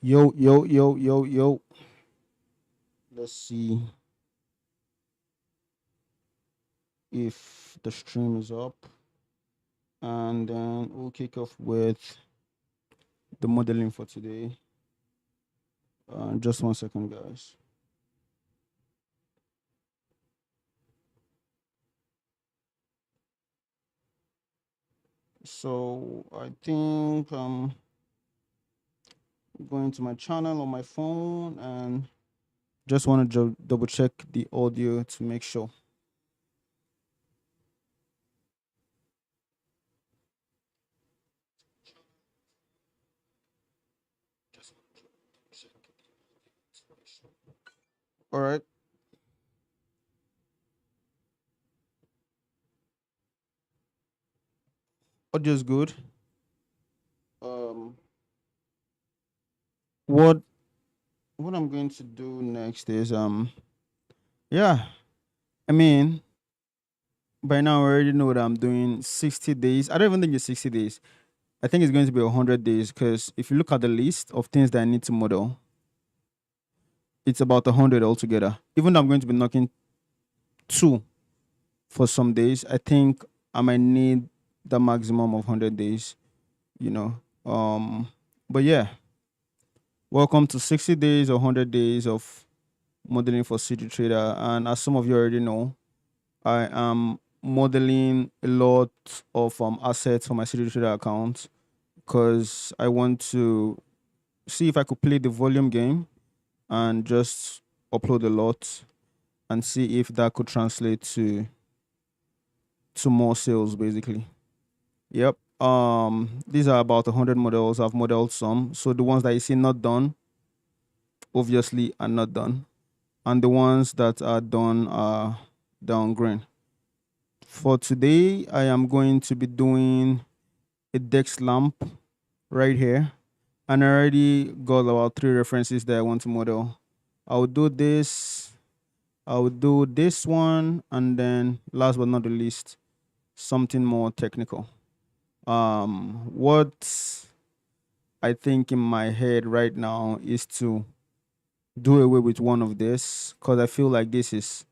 Yo, yo, yo, yo, yo. Let's see if the stream is up. And then we'll kick off with the modeling for today. Just 1 second, guys. So I think going to my channel on my phone and just want to double check the audio to make sure. All right. Audio is good. Um, what what I'm going to do next is yeah. I mean, by now I already know that I'm doing 60 days. I don't even think it's 60 days. I think it's going to be 100 days because if you look at the list of things that I need to model, it's about 100 altogether. Even though I'm going to be knocking two for some days, I think I might need the maximum of 100 days, you know. But yeah, welcome to 60 days or 100 days of modeling for CGTrader. And as some of you already know, I am modeling a lot of assets for my CGTrader account because I want to see if I could play the volume game and just upload a lot and see if that could translate to more sales basically. Yep. These are about 100 models. I've modeled some. So the ones that you see not done obviously are not done. And the ones that are done are down green. For today, I am going to be doing a Dex lamp right here. And I already got about 3 references that I want to model. I'll do this, I'll do this one, and then last but not the least, something more technical. What I think in my head right now is to do away with one of this because I feel like this is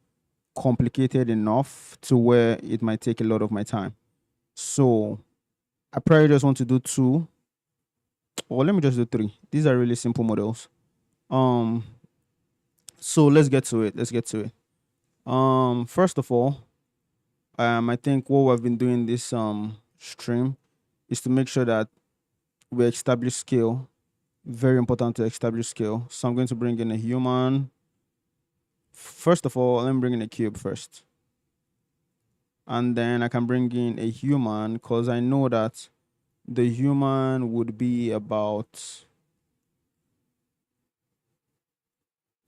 complicated enough to where it might take a lot of my time. So I probably just want to do two, or let me just do three. These are really simple models. Um, so let's get to it. Let's get to it. First of all, I think what we've been doing this stream is to make sure that we establish scale. Very important to establish scale. So I'm going to bring in a human. First of all, let me bring in a cube first. And then I can bring in a human because I know that the human would be about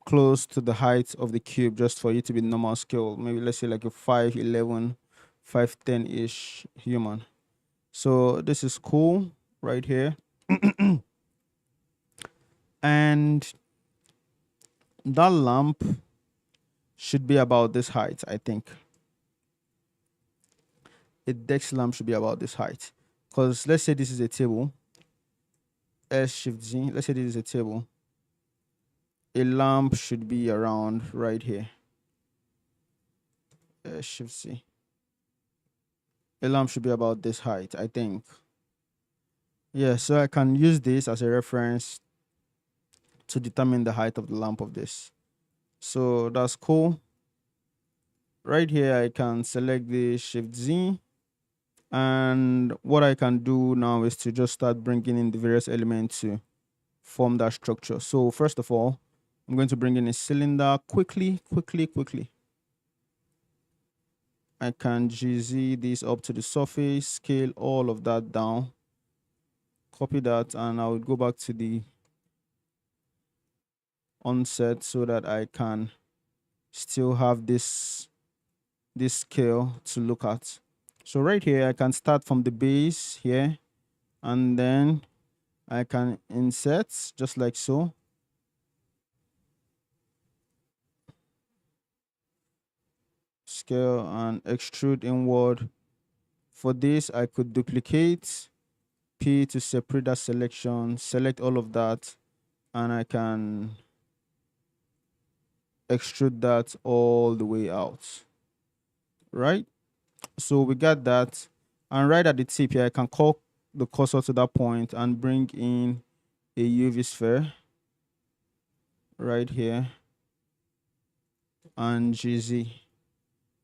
close to the height of the cube just for you to be normal scale. Maybe let's say like a 5'11", 5'10" ish human. So this is cool right here. And that lamp should be about this height, I think. A Dex lamp should be about this height. Because let's say this is a table. S shift Z. Let's say this is a table. A lamp should be around right here. S shift C. A lamp should be about this height, I think. Yeah, so I can use this as a reference to determine the height of the lamp of this. So that's cool. Right here, I can select the shift Z. And what I can do now is to just start bringing in the various elements to form that structure. So first of all, I'm going to bring in a cylinder quickly. I can GZ this up to the surface, scale all of that down, copy that, and I will go back to the onset so that I can still have this scale to look at. So right here, I can start from the base here, and then I can insert just like so. Scale and extrude inward. For this, I could duplicate P to separate that selection, select all of that, and I can extrude that all the way out, right? So we got that. And right at the tip here, I can call the cursor to that point and bring in a UV sphere right here and GZ,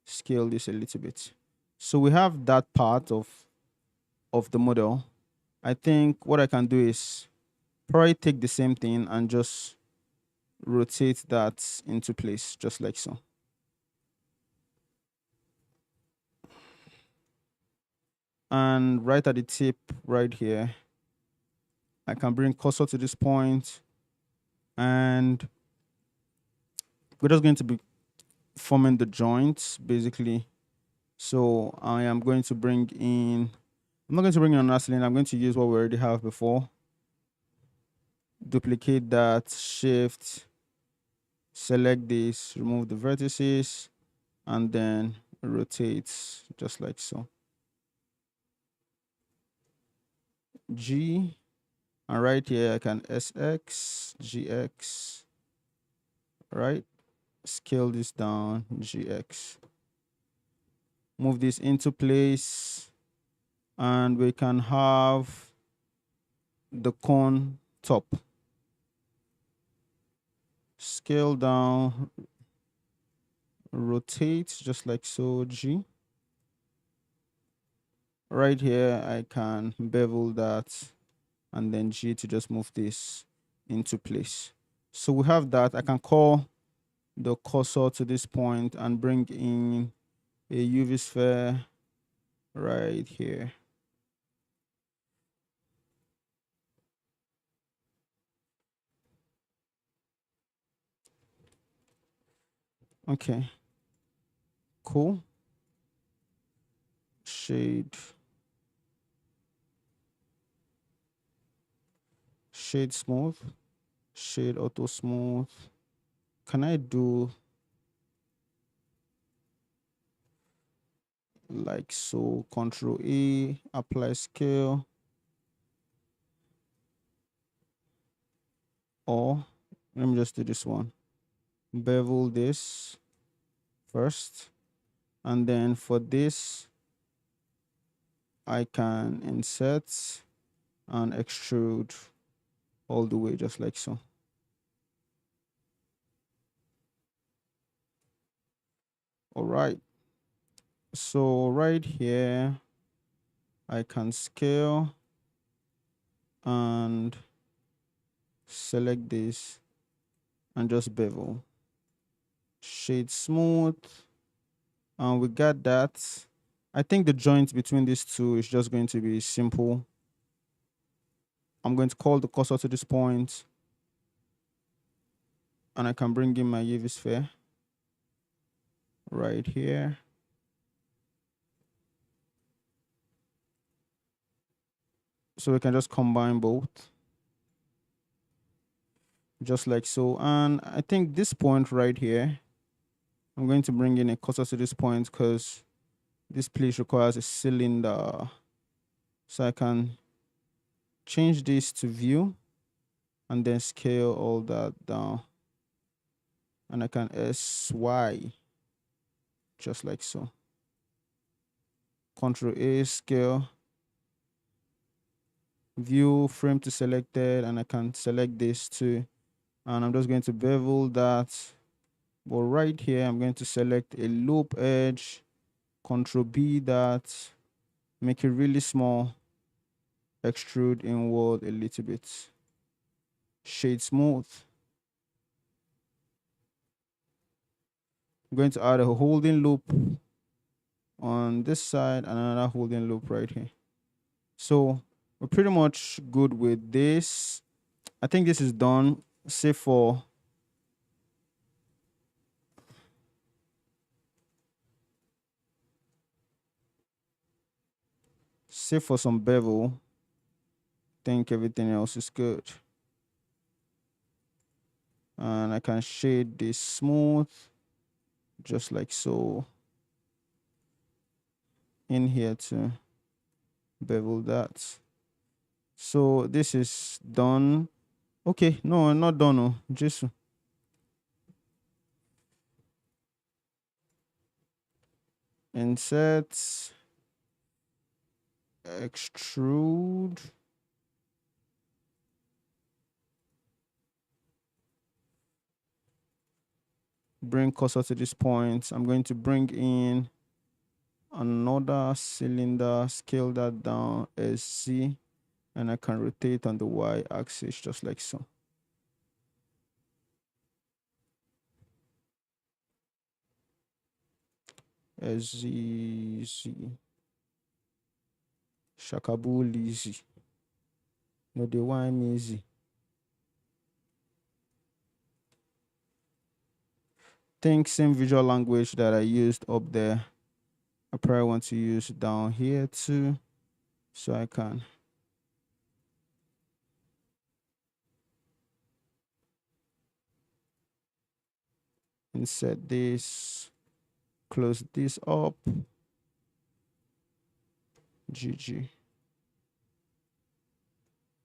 scale this a little bit. So we have that part of the model. I think what I can do is probably take the same thing and just rotate that into place, just like so. And right at the tip right here, I can bring cursor to this point, and we're just going to be forming the joints basically. So I am going to bring in, I'm not going to bring in another cylinder, I'm going to use what we already have before. Duplicate that, shift, select this, remove the vertices, and then rotate just like so. G, and right here I can SX, GX, right? Scale this down, GX. Move this into place, and we can have the cone top. Scale down, rotate just like so, G. Right here, I can bevel that, and then G to just move this into place. So we have that. I can call the cursor to this point and bring in a UV sphere right here. Okay, cool. Shade, shade smooth, shade auto smooth. Can I do like so? Control A, apply scale, or let me just do this one. Bevel this first, and then for this, I can insert and extrude all the way just like so. All right. So right here, I can scale and select this and just bevel. Shade smooth. And we got that. I think the joint between these two is just going to be simple. I'm going to call the cursor to this point, and I can bring in my UV sphere right here. So we can just combine both just like so. And I think this point right here, I'm going to bring in a cursor to this point because this place requires a cylinder. So I can change this to view and then scale all that down. And I can SY just like so. Control A, scale, view, frame to selected, and I can select this too. And I'm just going to bevel that. But right here, I'm going to select a loop edge, Control B that, make it really small, extrude inward a little bit, shade smooth. I'm going to add a holding loop on this side and another holding loop right here. So we're pretty much good with this. I think this is done. Save for some bevel. Think everything else is good. And I can shade this smooth just like so. In here to bevel that. So this is done. Okay, no, I'm not done. Oh, just insert, extrude. Bring cursor to this point. I'm going to bring in another cylinder, scale that down as Z, and I can rotate on the Y axis just like so. As Z, Z. Shakabu Lizzy. No, they want me easy. Think same visual language that I used up there. I probably want to use down here too. So I can insert this, close this up. GG.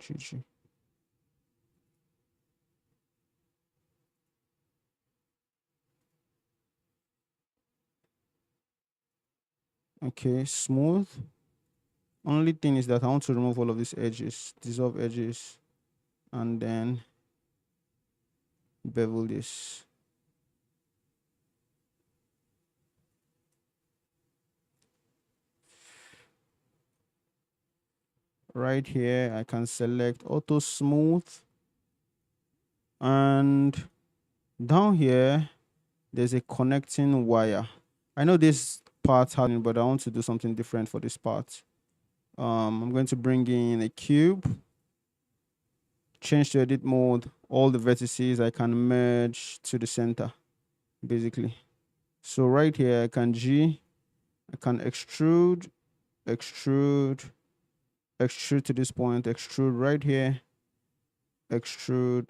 GG. Okay, smooth. Only thing is that I want to remove all of these edges, dissolve edges, and then bevel this. Right here, I can select auto smooth, and down here, there's a connecting wire. I know this part has, but I want to do something different for this part. I'm going to bring in a cube, change to edit mode. All the vertices I can merge to the center, basically. So right here, I can extrude, extrude, extrude to this point, extrude right here, extrude,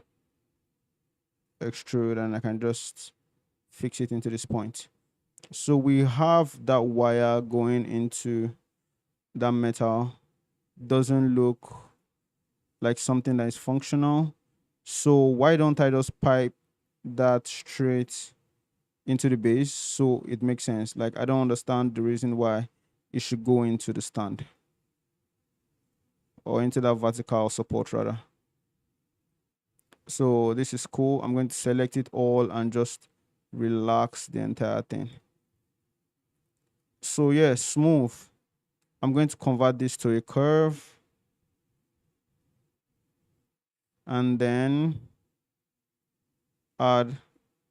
extrude, and I can just fix it into this point. So we have that wire going into that metal. Doesn't look like something that is functional. So why don't I just pipe that straight into the base so it makes sense? Like, I don't understand the reason why it should go into the stand or into that vertical support rather. So this is cool. I'm going to select it all and just relax the entire thing. So yeah, smooth. I'm going to convert this to a curve and then add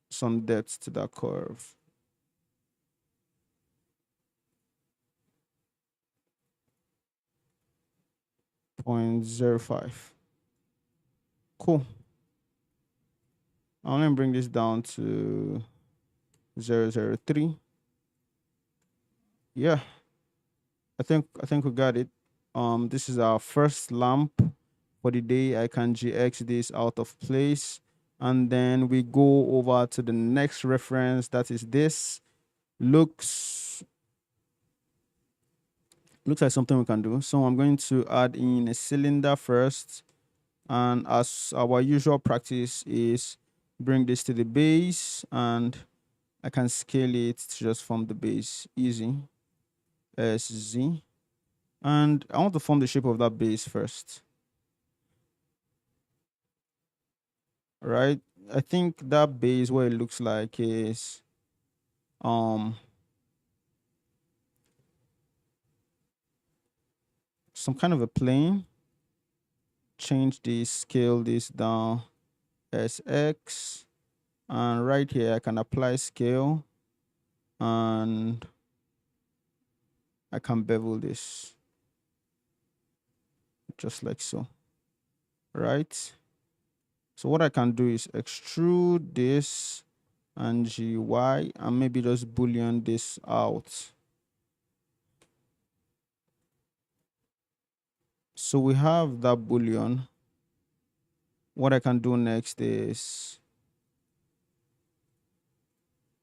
some depth to that curve. 0.05. Cool. I'm gonna bring this down to 0.003. Yeah, I think we got it. This is our first lamp for the day. I can GX this out of place, and then we go over to the next reference. That is this. Looks like something we can do. So I'm going to add in a cylinder first, and as our usual practice is, bring this to the base, and I can scale it to just form the base. Easy. SZ. And I want to form the shape of that base first. Right? I think that base, what it looks like is some kind of a plane. Change this, scale this down as X. And right here, I can apply scale and I can bevel this just like so. Right? So what I can do is extrude this and GY and maybe just boolean this out. So we have that boolean. What I can do next is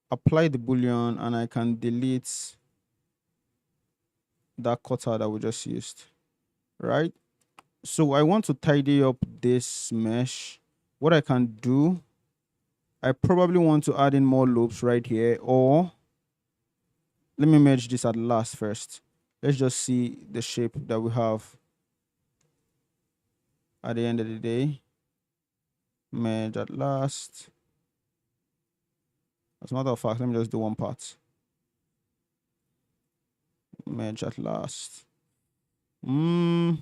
apply the boolean and I can delete that cutter that we just used, right? So I want to tidy up this mesh. what I can do, I probably want to add in more loops right here, or let me merge this at last first. Let's just see the shape that we have at the end of the day. Merge at last. As a matter of fact, let me just do one part. Merge at last. I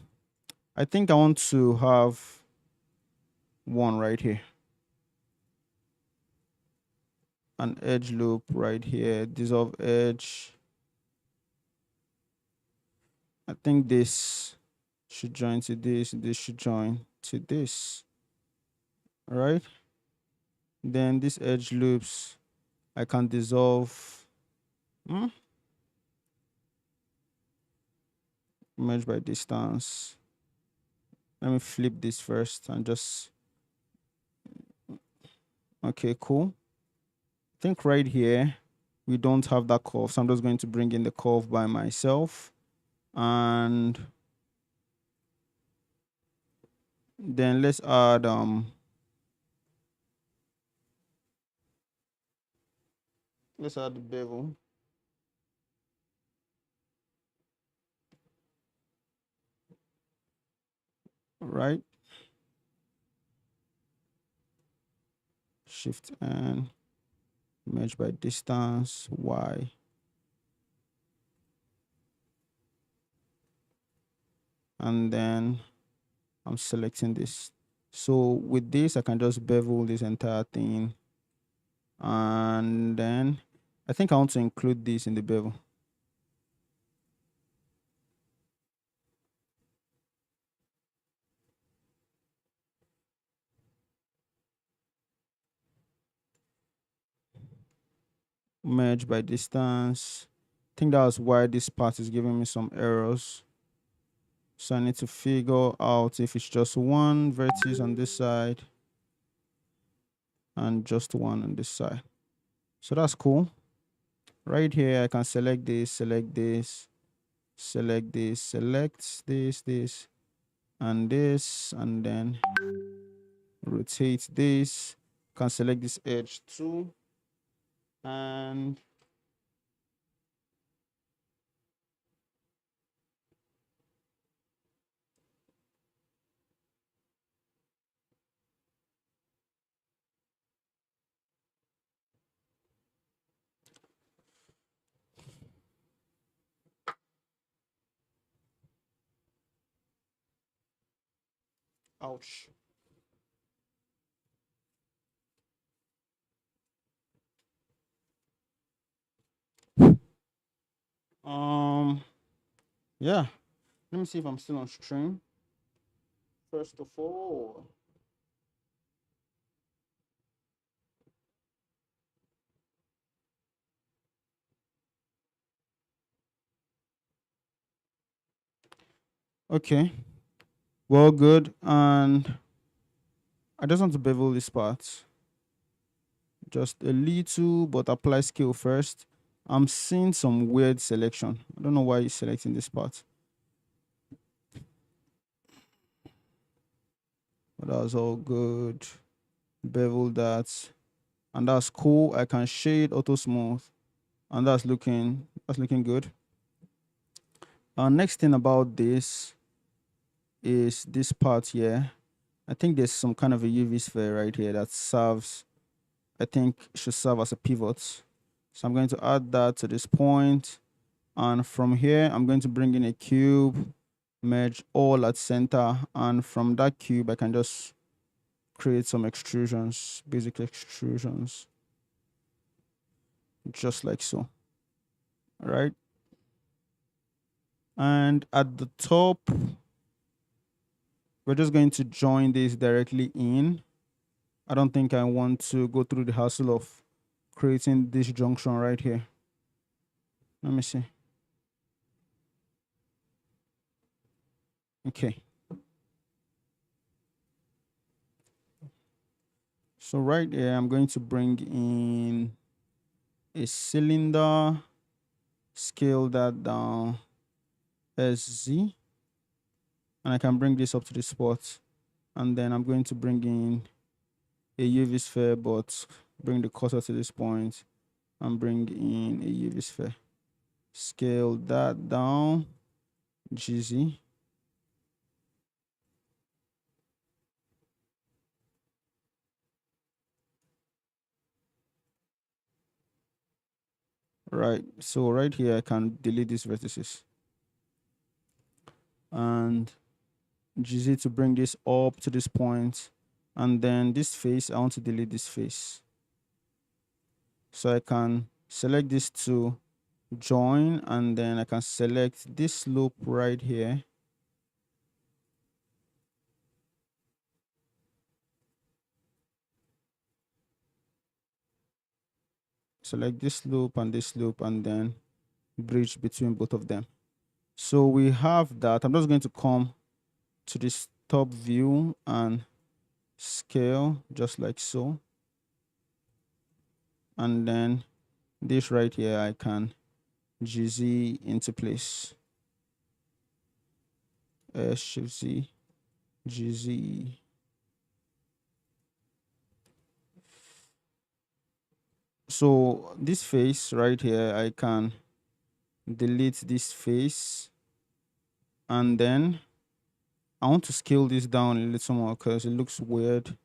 think I want to have one right here. An edge loop right here. Dissolve edge. I think this should join to this. This should join to this. All right. Then this edge loops, I can dissolve. Merge by distance. Let me flip this first and just, okay, cool. I think right here, we don't have that curve. So I'm just going to bring in the curve by myself. And then let's add, the bevel. Right. Shift and merge by distance, Y. And then I'm selecting this. So with this, I can just bevel this entire thing. And then I think I want to include this in the bevel. Merge by distance. I think that's why this part is giving me some errors. So I need to figure out if it's just one vertex on this side and just one on this side. So that's cool. Right here, I can select this, select this, select this, select this, and this, and then rotate this. Can select this edge too. And ouch. Yeah. Let me see if I'm still on stream. First of all, okay. Well, good. And I just want to bevel this part. Just a little, but apply scale first. I'm seeing some weird selection. I don't know why you're selecting this part. But that was all good. Bevel that. And that's cool. I can shade auto smooth. And that's looking good. Next thing about this is this part here. I think there's some kind of a UV sphere right here that serves, I think should serve as a pivot. So I'm going to add that to this point. And from here, I'm going to bring in a cube, merge all at center. And from that cube, I can just create some extrusions, basic extrusions, just like so. All right. And at the top, we're just going to join this directly in. I don't think I want to go through the hassle of creating this junction right here. Let me see. Okay. So right here, I'm going to bring in a cylinder, scale that down, SZ, and I can bring this up to the spot. And then I'm going to bring in a UV sphere, but bring the cursor to this point and bring in a UV sphere. Scale that down, GZ. Right, so right here I can delete these vertices and GZ to bring this up to this point, and then this face, I want to delete this face. So I can select this to join, and then I can select this loop right here. Select this loop and then bridge between both of them. So we have that. I'm just going to come to this top view and scale just like so. And then this right here, I can GZ into place. Shift Z, GZ. So this face right here, I can delete this face, and then I want to scale this down a little more because it looks weird.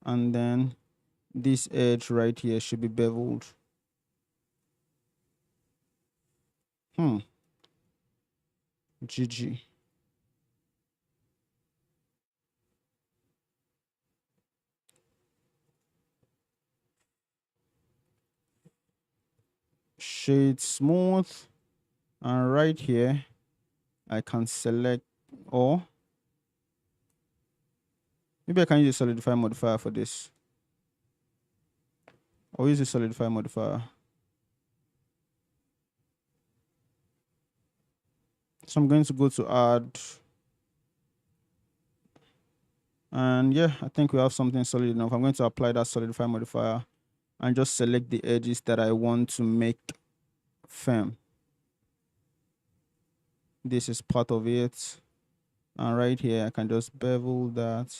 And then this edge right here should be beveled. GG. Shade smooth, and right here I can select, or maybe I can use a solidify modifier for this. I'll use a solidify modifier. So I'm going to go to add, and yeah, I think we have something solid enough. I'm going to apply that solidify modifier and just select the edges that I want to make firm. This is part of it, and right here I can just bevel that,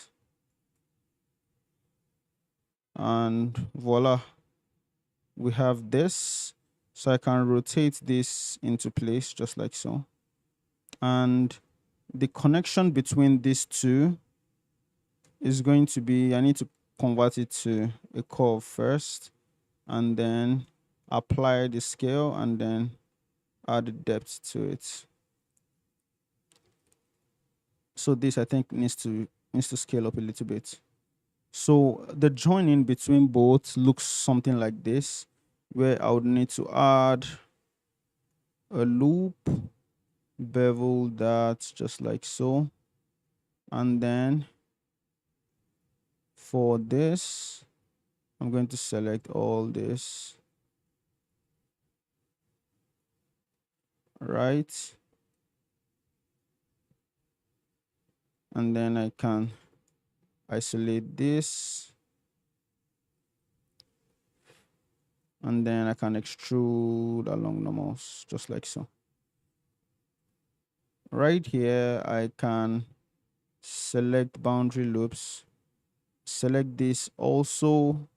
and voila, we have this. So I can rotate this into place just like so, and the connection between these two is going to be, I need to convert it to a curve first, and then apply the scale, and then add the depth to it. So this, I think, needs to scale up a little bit. So the joining between both looks something like this, where I would need to add a loop, bevel that just like so, and then for this, I'm going to select all this, right? And then I can isolate this, and then I can extrude along normals just like so. Right here, I can select boundary loops, select this also,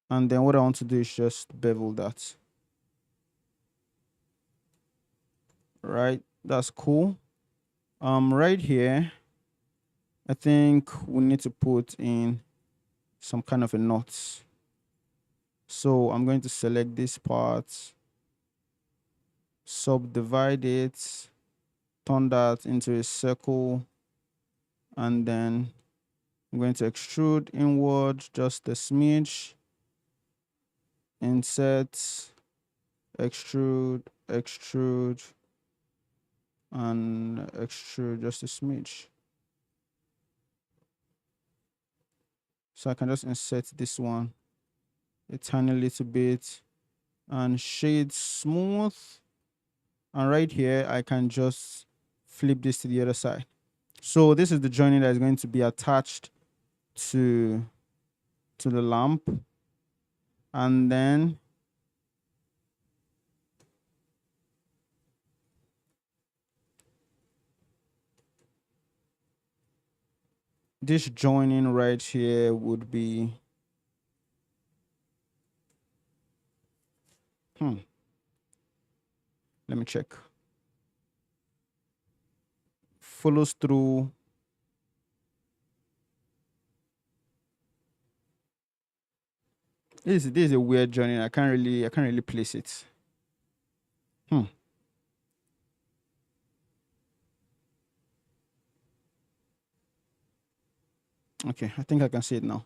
and then what I want to do is just bevel that. Right, that's cool. Right here, I think we need to put in some kind of a knot. So I'm going to select this part, subdivide it, turn that into a circle, and then I'm going to extrude inward just a smidge, insert, extrude, extrude, and extrude just a smidge. So I can just insert this one a tiny little bit and shade smooth. And right here, I can just flip this to the other side. So this is the joining that is going to be attached to the lamp, and then this joining right here would be let me check. Follows through. This is a weird joining. I can't really place it. Okay, I think I can see it now.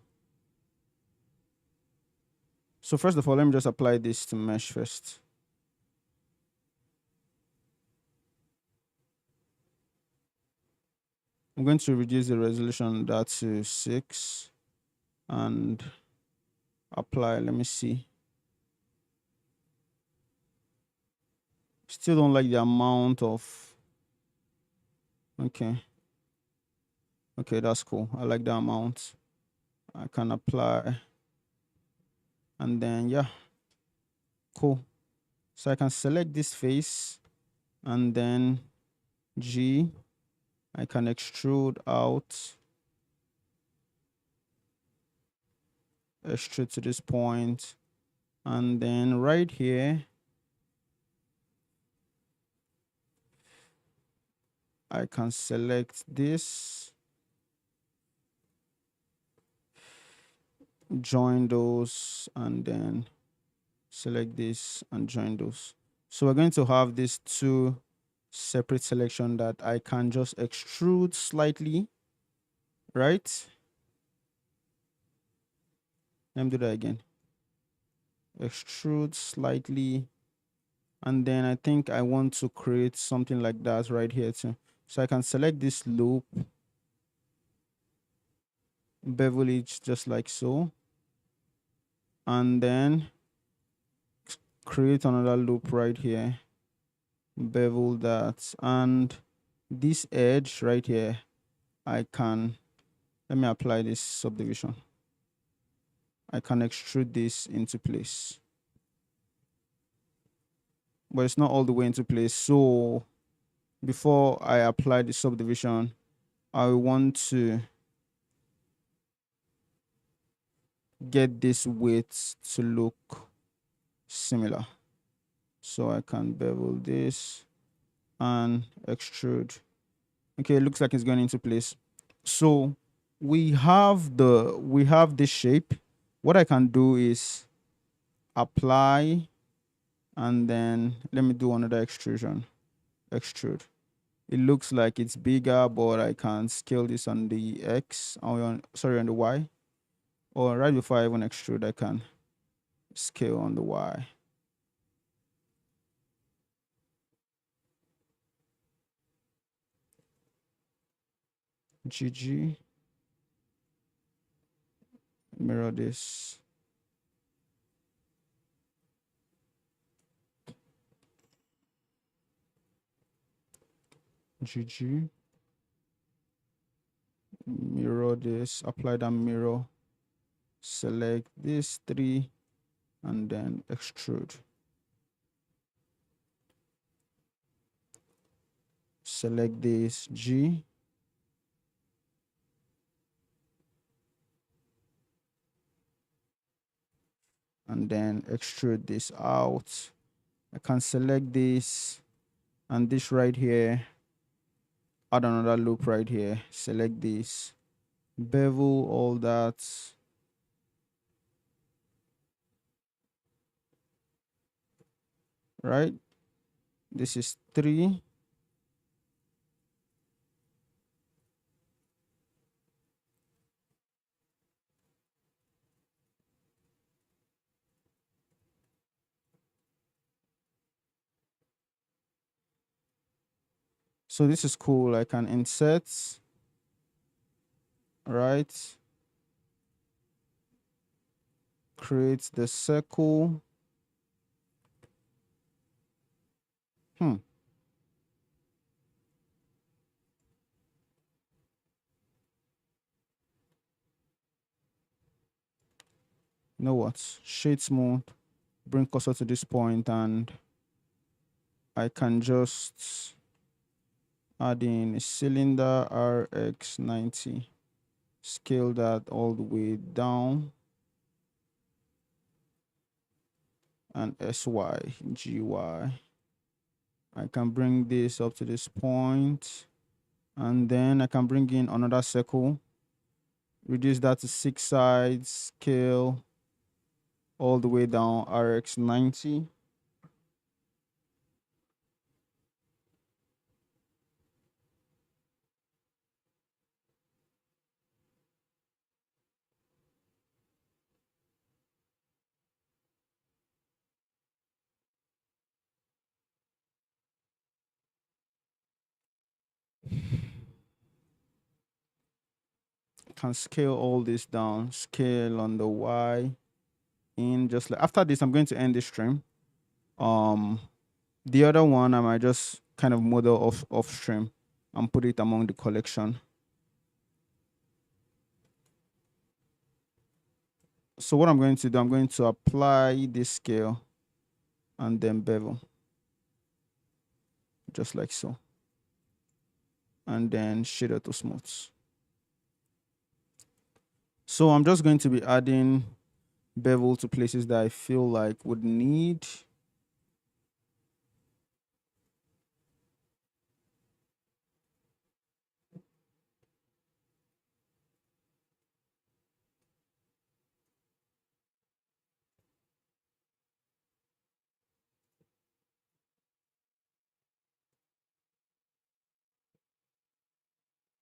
So first of all, let me just apply this to mesh first. I'm going to reduce the resolution that to 6 and apply. Let me see. Still don't like the amount of. Okay, that's cool. I like the amount. I can apply, and then yeah, cool. So I can select this face, and then G. I can extrude out, extrude to this point, and then right here I can select this, join those, and then select this and join those. So we're going to have these two separate selection that I can just extrude slightly, right? Let me do that again. Extrude slightly, and then I think I want to create something like that right here too. So I can select this loop, bevel it just like so, and then create another loop right here, bevel that, and this edge right here, I can, let me apply this subdivision. I can extrude this into place, but it's not all the way into place. So before I apply the subdivision, I want to get this width to look similar. So I can bevel this and extrude. Okay, it looks like it's going into place. So we have this shape. What I can do is apply, and then let me do another extrusion. Extrude. It looks like it's bigger, but I can scale this on the X, or on the Y. Or right before I even extrude, I can scale on the Y. GG. Mirror this. GG. Mirror this. Apply that mirror. Select this 3 and then extrude. Select this G. And then extrude this out. I can select this and this right here. Add another loop right here. Select this. Bevel all that. Right? This is 3. So this is cool. I can insert, right? Create the circle. You know what? Shade smooth, bring cursor to this point, and I can just add in a cylinder RX90. Scale that all the way down. And SYGY. I can bring this up to this point, and then I can bring in another circle, reduce that to 6 sides, scale all the way down RX90. Can scale all this down, scale on the Y in, just like after this I'm going to end this stream. The other one I might just kind of model off stream and put it among the collection. So what I'm going to do, I'm going to apply this scale and then bevel, just like so, and then shader to smooth. So I'm just going to be adding bevel to places that I feel like would need.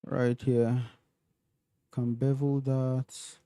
Right here, can bevel that.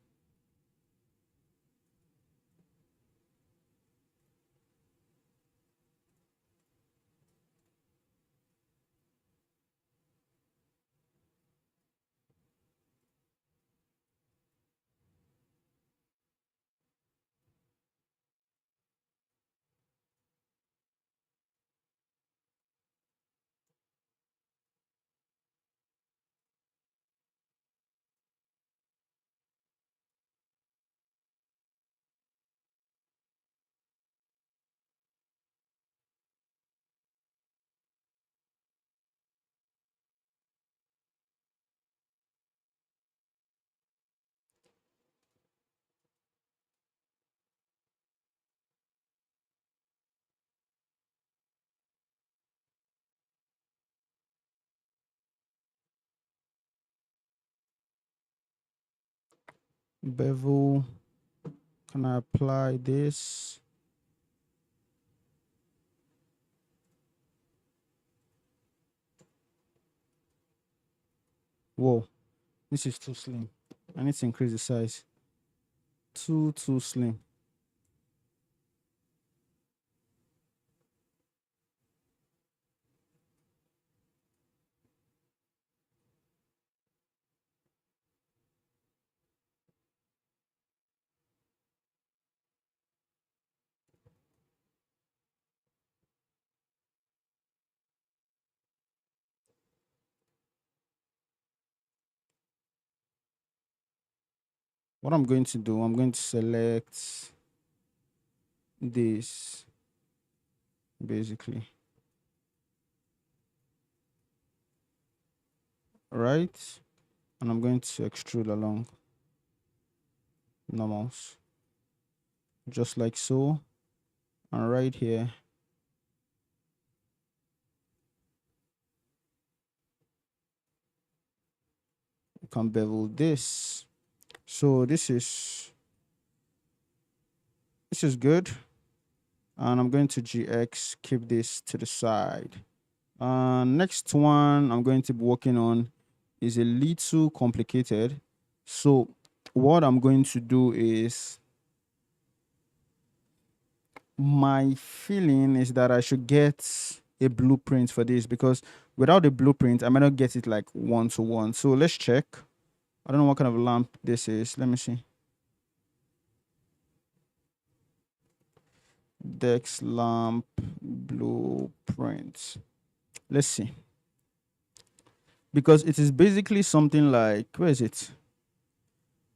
Bevel, can I apply this? Whoa, this is too slim. I need to increase the size. Too slim. What I'm going to do, I'm going to select this, basically. Right? And I'm going to extrude along normals, just like so. And right here, you can bevel this. So this is good. And I'm going to GX, keep this to the side. Next one I'm going to be working on is a little complicated. So what I'm going to do is, my feeling is that I should get a blueprint for this, because without a blueprint I might not get it like one to one. So let's check. I don't know what kind of lamp this is. Let me see. Dex lamp blueprint. Let's see. Because it is basically something like, where is it?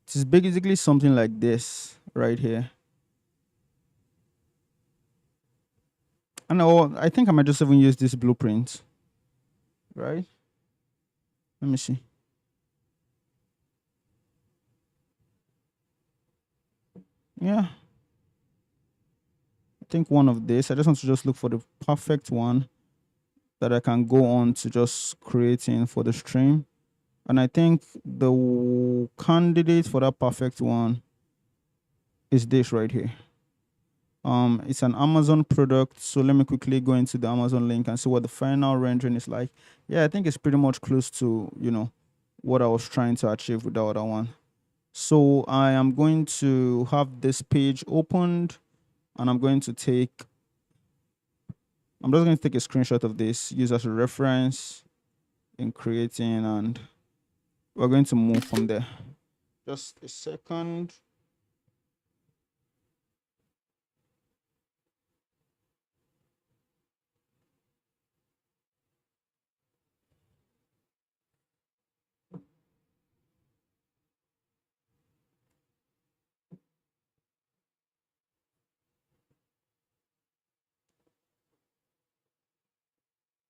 It is basically something like this, right here. And I think I might just even use this blueprint, right? Let me see. Yeah, I think one of this. I just want to just look for the perfect one that I can go on to just creating for the stream. And I think the candidate for that perfect one is this right here. It's an Amazon product, so let me quickly go into the Amazon link and see what the final rendering is like. Yeah, I think it's pretty much close to, what I was trying to achieve with the other one. So I am going to have this page opened, and I'm just going to take a screenshot of this, use as a reference in creating, and we're going to move from there. Just a second.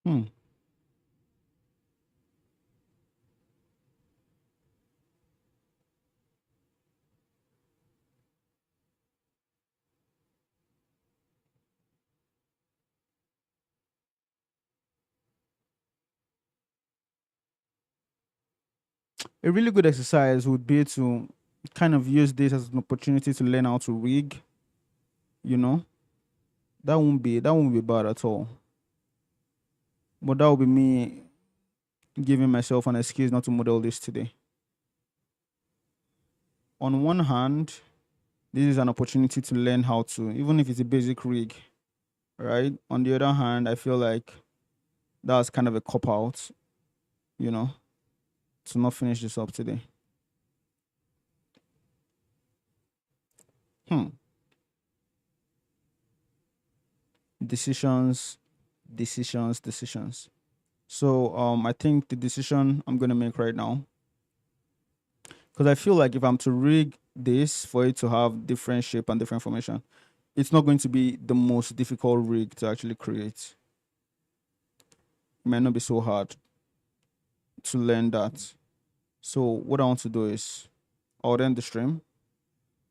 Hmm. A really good exercise would be to kind of use this as an opportunity to learn how to rig, you know. That won't be bad at all. But that will be me giving myself an excuse not to model this today. On one hand, this is an opportunity to learn how to, even if it's a basic rig, right? On the other hand, I feel like that's kind of a cop out, you know, to not finish this up today. Hmm. Decisions, decisions. So I think the decision I'm gonna make right now, because I feel like if I'm to rig this for it to have different shape and different formation, it's not going to be the most difficult rig to actually create. It might not be so hard to learn that. So what I want to do is I'll end the stream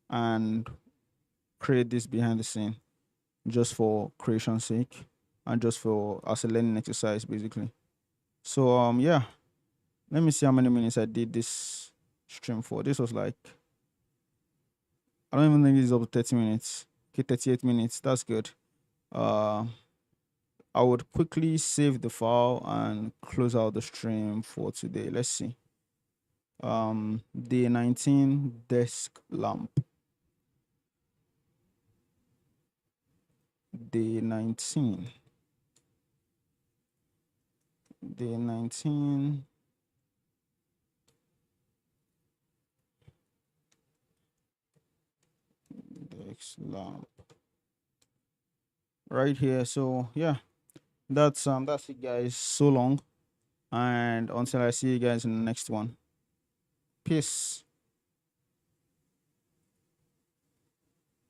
and create this behind the scene just for creation's sake and just for as a learning exercise basically. So yeah, let me see how many minutes I did this stream for. This was like, I don't even think this is up to 30 minutes. Okay, 38 minutes. That's good. Uh I would quickly save the file and close out the stream for today. Let's see. Day 19 desk lamp. Day 19. Day 19. Desk lamp. Right here. So yeah, that's it guys. So long. And until I see you guys in the next one. Peace.